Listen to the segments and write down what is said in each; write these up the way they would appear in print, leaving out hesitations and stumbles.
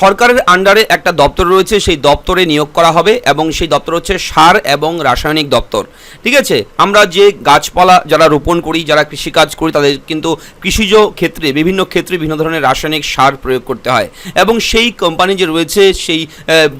সরকারের আন্ডারে একটা দপ্তর রয়েছে, সেই দপ্তরে নিয়োগ করা হবে এবং সেই দপ্তর হচ্ছে সার এবং রাসায়নিক দপ্তর। ঠিক আছে, আমরা যে গাছপালা যারা রোপণ করি, যারা কৃষিকাজ করি, তাদের কিন্তু কৃষিজ ক্ষেত্রে বিভিন্ন ধরনের রাসায়নিক সার প্রয়োগ করতে হয় এবং সেই কোম্পানি যে রয়েছে, সেই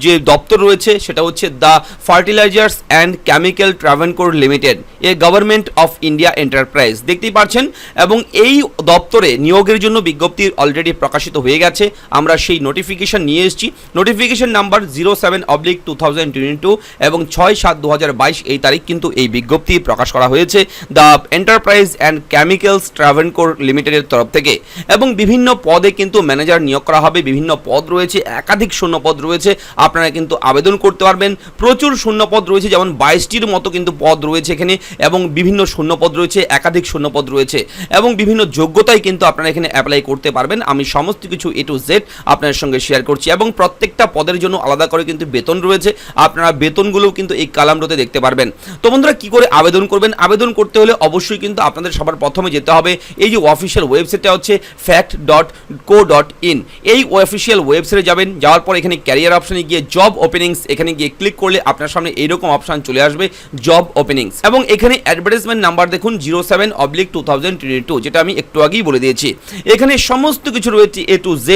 যে দপ্তর রয়েছে সেটা হচ্ছে the fertilisers and chemical Travancore limited, a government of India enterprise. দেখতেই পাচ্ছেন, এবং এই দপ্তরে নিয়োগের জন্য বিজ্ঞপ্তি অলরেডি প্রকাশিত হয়ে গেছে। আমরা সেই নোটিফিকেশন নিয়ে এসেছি। নোটিফিকেশন নাম্বার 07/2022 এবং 6/7/2022 এই তারিখ কিন্তু এই বিজ্ঞপ্তি প্রকাশ করা হয়েছে দ্য এন্টারপ্রাইজ অ্যান্ড কেমিক্যালস ট্রাভেনকোর লিমিটেডের তরফ থেকে। এবং বিভিন্ন পদে কিন্তু ম্যানেজার নিয়োগ করা হবে। বিভিন্ন পদ রয়েছে, একাধিক শূন্যপদ রয়েছে, আপনারা কিন্তু আবেদন করতে পারবেন। প্রচুর শূন্যপদ রয়েছে, যেমন 22টির মতো কিন্তু পদ রয়েছে এখানে, এবং বিভিন্ন শূন্যপদ রয়েছে, একাধিক শূন্যপদ রয়েছে, এবং বিভিন্ন যোগ্যতায় কিন্তু আপনারা এখানে অ্যাপ্লাই করতে পারবেন। আমি সমস্ত কিছু A to Z আপনার সঙ্গে শেয়ার করছি, এবং প্রত্যেকটা পদের জন্য আলাদা করে কিন্তু বেতন রয়েছে। আপনারা বেতনগুলোও কিন্তু এই কালামটাতে দেখতে পারবেন। তো বন্ধুরা, কি করে আবেদন করবেন? আবেদন করতে হলে অবশ্যই কিন্তু আপনাদের সবার প্রথমে যেতে হবে এই যে অফিসিয়াল ওয়েবসাইটটা হচ্ছে fact.co.in। এই অফিসিয়াল ওয়েবসাইটে যাবেন, যাওয়ার পর এখানে ক্যারিয়ার অপশনে গিয়ে জব ওপেনিংস, এখানে গিয়ে ক্লিক করলে আপনার সামনে এইরকম অপশন চলে আসবে, জব ওপেনিংস। এবং এখানে অ্যাডভার্টাইজমেন্ট নাম্বার দেখুন 07/2022, যেটা আমি একটু আগেই বলে দিয়েছি। এখানে সমস্ত কিছু রয়েছে A to Z,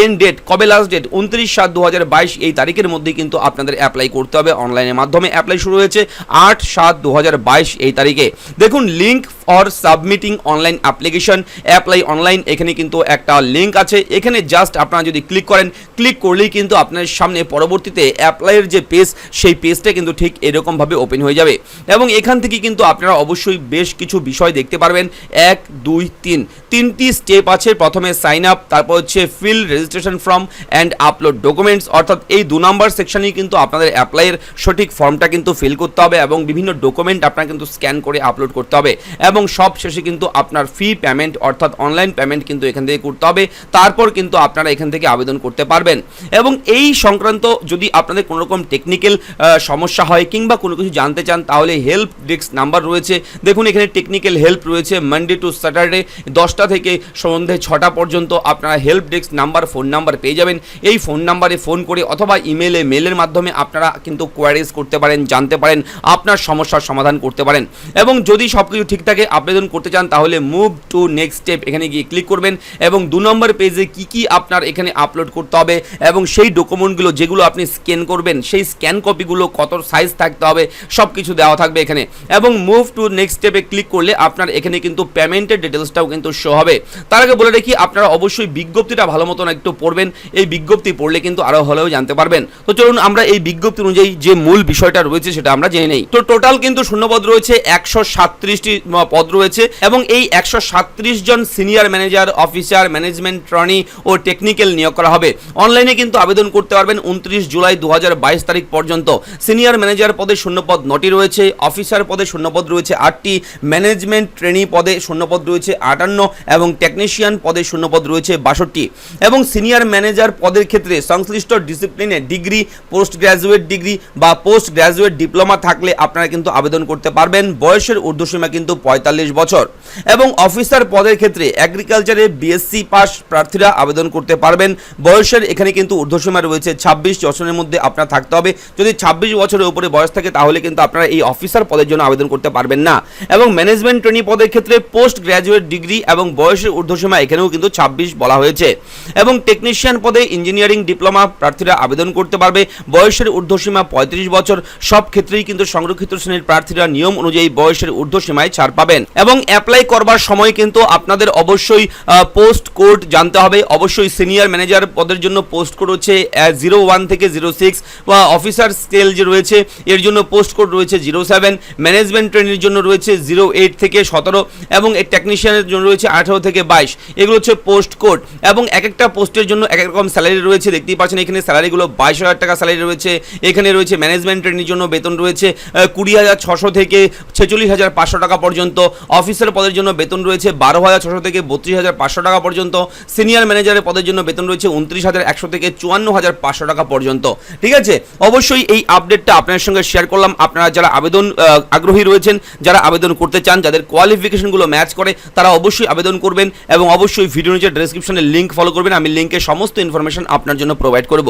end date, কবে লাস্ট ডেট, 29/7/2022 এই তারিখের মধ্যে কিন্তু আপনাদের অ্যাপ্লাই করতে হবে। অনলাইনের মাধ্যমে অ্যাপ্লাই শুরু হয়েছে 8/7/2022 এই তারিখে। দেখুন, link for submitting online application, apply online, এখানে কিন্তু একটা লিঙ্ক আছে। এখানে জাস্ট আপনারা যদি ক্লিক করেন, ক্লিক করলেই কিন্তু আপনার সামনে পরবর্তীতে অ্যাপ্লাইয়ের যে পেজ, সেই পেজটা কিন্তু ঠিক এরকমভাবে ওপেন হয়ে যাবে। এবং এখান থেকে কিন্তু আপনারা অবশ্যই বেশ কিছু বিষয় দেখতে পারবেন। 1, 2, 3 তিনটি স্টেপ আছে। প্রথমে সাইন আপ, তারপর হচ্ছে fill registration form and upload documents, অর্থাৎ এই 2 নম্বর সেকশনেই কিন্তু আপনাদের অ্যাপ্লাইয়ের সঠিক ফর্মটা কিন্তু ফিল করতে হবে, এবং বিভিন্ন ডকুমেন্ট আপনারা কিন্তু স্ক্যান করে আপলোড করতে হবে। এবং সব শেষে কিন্তু আপনার ফি পেমেন্ট, অর্থাৎ অনলাইন পেমেন্ট কিন্তু এখান থেকে করতে হবে। তারপর কিন্তু আপনারা এখান থেকে আবেদন করতে পারবেন। এবং এই সংক্রান্ত যদি আপনাদের কোনো রকম টেকনিক্যাল সমস্যা হয় কিংবা কোনো কিছু জানতে চান, তাহলে হেল্প ডেস্ক নাম্বার রয়েছে। দেখুন, এখানে টেকনিক্যাল হেল্প রয়েছে। মানডে টু স্যাটারডে 10টা থেকে সন্ধ্যে 6টা পর্যন্ত আপনারা help desk number, phone number পেয়ে যাবেন। এই ফোন নাম্বারে ফোন করে অথবা মেলের মাধ্যমে আপনারা কিন্তু কোয়ারিজ করতে পারেন, জানতে পারেন, আপনার সমস্যার সমাধান করতে পারেন। এবং যদি সব কিছু ঠিক থাকে, আবেদন করতে চান, তাহলে মুভ টু নেক্সট স্টেপ এখানে গিয়ে ক্লিক করবেন। এবং 2 নম্বর পেজে কি আপনার এখানে আপলোড করতে হবে এবং সেই ডকুমেন্টগুলো যেগুলো আপনি স্ক্যান করবেন, সেই স্ক্যান কপিগুলো কত সাইজ থাকতে হবে, সব কিছু দেওয়া থাকবে এখানে। এবং মুভ টু নেক্সট স্টেপে ক্লিক করলে আপনার এখানে কিন্তু পেমেন্টের ডিটেলসটাও কিন্তু শো হবে। তার আগে বলে রাখি, আপনারা অবশ্যই বিজ্ঞপ্তিটা ভালো মতন একটু পড়বেন। এই বিজ্ঞপ্তি পড়লে কিন্তু আরও ভালোও জানতে পারবেন। তো চলুন আমরা এই বিজ্ঞপ্তি অনুযায়ী যে মূল বিষয়টা রয়েছে সেটা আমরা জেনে নেই। তো টোটাল কিন্তু শূন্যপদ রয়েছে 137টি পদ রয়েছে, এবং এই 137 জন senior manager, officer, management trainee ও টেকনিক্যাল নিয়োগ করা হবে। অনলাইনে কিন্তু আবেদন করতে পারবেন 29 জুলাই 2022 তারিখ পর্যন্ত। সিনিয়র ম্যানেজার পদে শূন্যপদ 9টি রয়েছে, অফিসার পদে শূন্যপদ রয়েছে 8টি, ম্যানেজমেন্ট ট্রেনি পদে শূন্যপদ রয়েছে 58, এবং টেকনিশিয়ান পদে শূন্যপদ রয়েছে 62। এবং সিনিয়র ম্যানেজার পদের ক্ষেত্রে সংশ্লিষ্ট ডিসিপ্লিনে ডিগ্রি, পোস্ট গ্র্যাজুয়েট ডিগ্রি বা পোস্ট গ্র্যাজুয়েট ডিপ্লোমা থাকলে আপনারা কিন্তু আবেদন করতে পারবেন। বয়সের ঊর্ধ্বসীমা কিন্তু 45 বছর। এবং অফিসার পদের ক্ষেত্রে এগ্রিকালচারে BSc পাস প্রার্থীরা আবেদন করতে পারবেন। বয়সের এখানে কিন্তু ঊর্ধ্বসীমা রয়েছে 26 বছরের মধ্যে আপনার থাকতে হবে। যদি 26 বছরের উপরে বয়স থাকে, তাহলে কিন্তু আপনারা এই অফিসার পদের জন্য আবেদন করতে পারবেন না। এবং ম্যানেজমেন্ট ট্রেনি পদের ক্ষেত্রে পোস্ট গ্র্যাজুয়েট ডিগ্রি এবং বয়সের ঊর্ধ্বসীমা এখানেও কিন্তু 26 বলা হয়েছে। এবং টেকনিশিয়ান পদে ইঞ্জিনিয়ারিং ডিপ্লোমা প্রার্থীরা আবেদন করতে পারবে। বয়সের ঊর্ধ্বসীমা 35 বছর। সব ক্ষেত্রেই কিন্তু সংরক্ষিত শ্রেণীর প্রার্থীরা নিয়ম অনুযায়ী বয়সের ঊর্ধ্বসীমায় ছাড় পাবেন। এবং অ্যাপ্লাই করবার সময় কিন্তু আপনাদের অবশ্যই পোস্ট কোড জানতে হবে। অবশ্যই সিনিয়র ম্যানেজার পদের জন্য পোস্ট কোড হচ্ছে 01 থেকে 06, বা অফিসার স্কেল যে রয়েছে এর জন্য পোস্ট কোড রয়েছে 07, ম্যানেজমেন্ট ট্রেনির জন্য রয়েছে 08 থেকে 17, এবং এই টেকনিশিয়ানের জন্য রয়েছে 18 থেকে 22। এগুলো হচ্ছে পোস্ট কোড। এবং এক একটা পোস্টের জন্য এক এক রকম স্যালারি রয়েছে। দেখতেই পাচ্ছেন এখানে স্যালারিগুলো 22,000 টাকা স্যালারি রয়েছে। এখানে রয়েছে ম্যানেজমেন্ট ট্রেনির জন্য বেতন রয়েছে 20,600 থেকে 46,500 টাকা পর্যন্ত। পর্যন্ত, অফিসার পদের জন্য বেতন রয়েছে 12,600 থেকে 32,500 টাকা পর্যন্ত, সিনিয়র ম্যানেজারের পদের জন্য বেতন রয়েছে 29,100 থেকে 54,500 টাকা পর্যন্ত। ঠিক আছে, অবশ্যই এই আপডেটটা আপনাদের সঙ্গে শেয়ার করলাম। আপনারা যারা আবেদন আগ্রহী রয়েছেন, যারা আবেদন করতে চান, যাদের কোয়ালিফিকেশনগুলো ম্যাচ করে, তারা অবশ্যই আবেদন করবেন এবং অবশ্যই ভিডিও নিচে ডেসক্রিপশনে লিঙ্ক ফলো করবেন। আমি লিঙ্কে সমস্ত ইনফরমেশন আপনার জন্য প্রোভাইড করব।